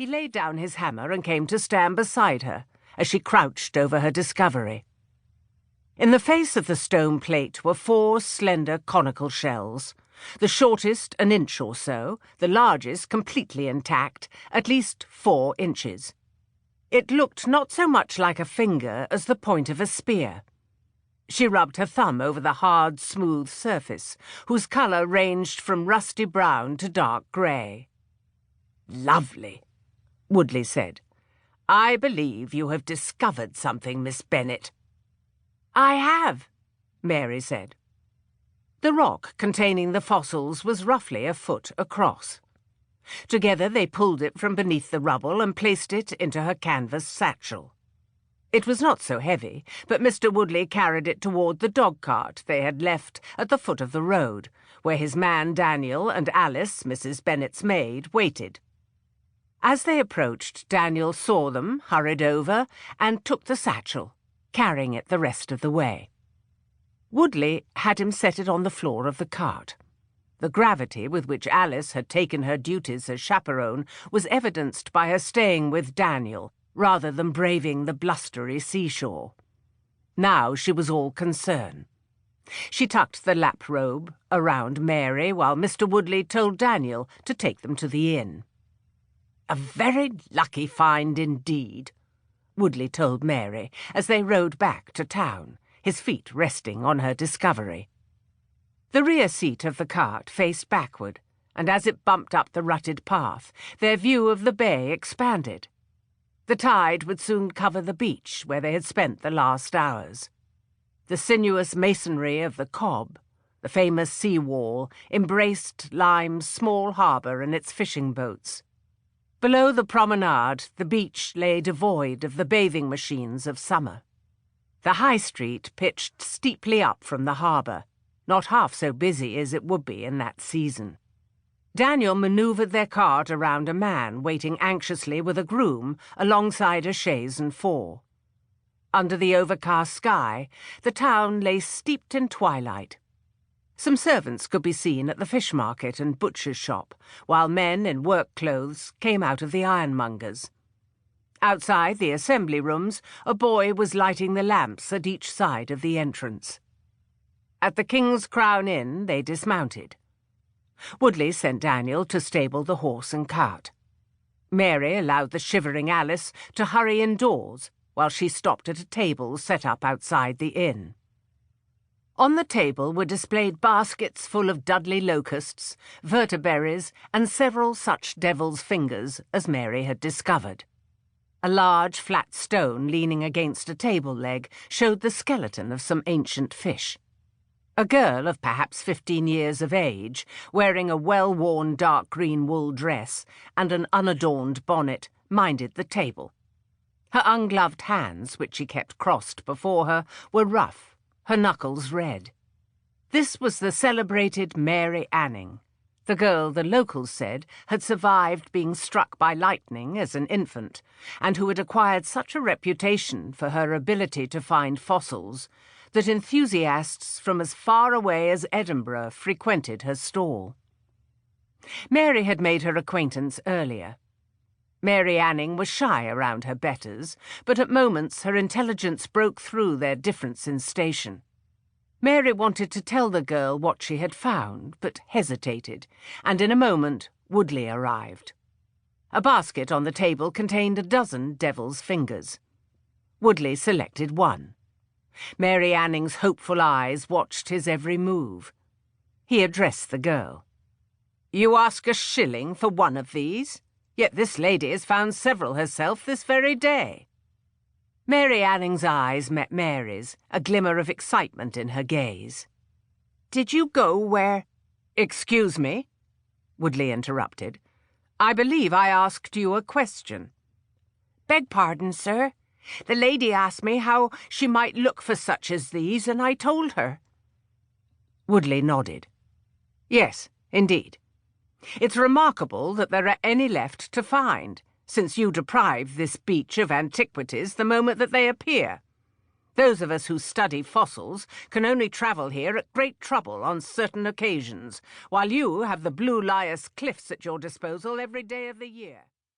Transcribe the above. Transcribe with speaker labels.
Speaker 1: He laid down his hammer and came to stand beside her as she crouched over her discovery. In the face of the stone plate were 4 slender conical shells, the shortest an inch or so, the largest completely intact, at least 4 inches. It looked not so much like a finger as the point of a spear. She rubbed her thumb over the hard, smooth surface, whose colour ranged from rusty brown to dark grey. "Lovely," Woodley said. "I believe you have discovered something, Miss Bennet." "I have," Mary said. The rock containing the fossils was roughly a foot across. Together they pulled it from beneath the rubble and placed it into her canvas satchel. It was not so heavy, but Mr. Woodley carried it toward the dog-cart they had left at the foot of the road, where his man Daniel and Alice, Mrs. Bennet's maid, waited. As they approached, Daniel saw them, hurried over, and took the satchel, carrying it the rest of the way. Woodley had him set it on the floor of the cart. The gravity with which Alice had taken her duties as chaperone was evidenced by her staying with Daniel, rather than braving the blustery seashore. Now she was all concern. She tucked the lap robe around Mary while Mr. Woodley told Daniel to take them to the inn. "A very lucky find indeed," Woodley told Mary as they rode back to town, his feet resting on her discovery. The rear seat of the cart faced backward, and as it bumped up the rutted path, their view of the bay expanded. The tide would soon cover the beach where they had spent the last hours. The sinuous masonry of the Cobb, the famous sea wall, embraced Lyme's small harbour and its fishing boats. Below the promenade, the beach lay devoid of the bathing machines of summer. The High Street pitched steeply up from the harbour, not half so busy as it would be in that season. Daniel manoeuvred their cart around a man waiting anxiously with a groom alongside a chaise and 4. Under the overcast sky, the town lay steeped in twilight. Some servants could be seen at the fish market and butcher's shop, while men in work clothes came out of the ironmonger's. Outside the assembly rooms, a boy was lighting the lamps at each side of the entrance. At the King's Crown Inn they dismounted. Woodley sent Daniel to stable the horse and cart. Mary allowed the shivering Alice to hurry indoors while she stopped at a table set up outside the inn. On the table were displayed baskets full of Dudley locusts, verteberries, and several such devil's fingers as Mary had discovered. A large flat stone leaning against a table leg showed the skeleton of some ancient fish. A girl of perhaps 15 years of age, wearing a well-worn dark green wool dress and an unadorned bonnet, minded the table. Her ungloved hands, which she kept crossed before her, were rough, her knuckles red. This was the celebrated Mary Anning, the girl the locals said had survived being struck by lightning as an infant, and who had acquired such a reputation for her ability to find fossils that enthusiasts from as far away as Edinburgh frequented her stall. Mary had made her acquaintance earlier. Mary Anning was shy around her betters, but at moments her intelligence broke through their difference in station. Mary wanted to tell the girl what she had found, but hesitated, and in a moment Woodley arrived. A basket on the table contained a dozen devil's fingers. Woodley selected one. Mary Anning's hopeful eyes watched his every move. He addressed the girl. "You ask a shilling for one of these? Yet this lady has found several herself this very day." Mary Anning's eyes met Mary's, a glimmer of excitement in her gaze. "Did you go where—" "Excuse me," Woodley interrupted. "I believe I asked you a question." "Beg pardon, sir. The lady asked me how she might look for such as these, and I told her." Woodley nodded. "Yes, indeed. It's remarkable that there are any left to find, since you deprive this beach of antiquities the moment that they appear. Those of us who study fossils can only travel here at great trouble on certain occasions, while you have the Blue Lias cliffs at your disposal every day of the year."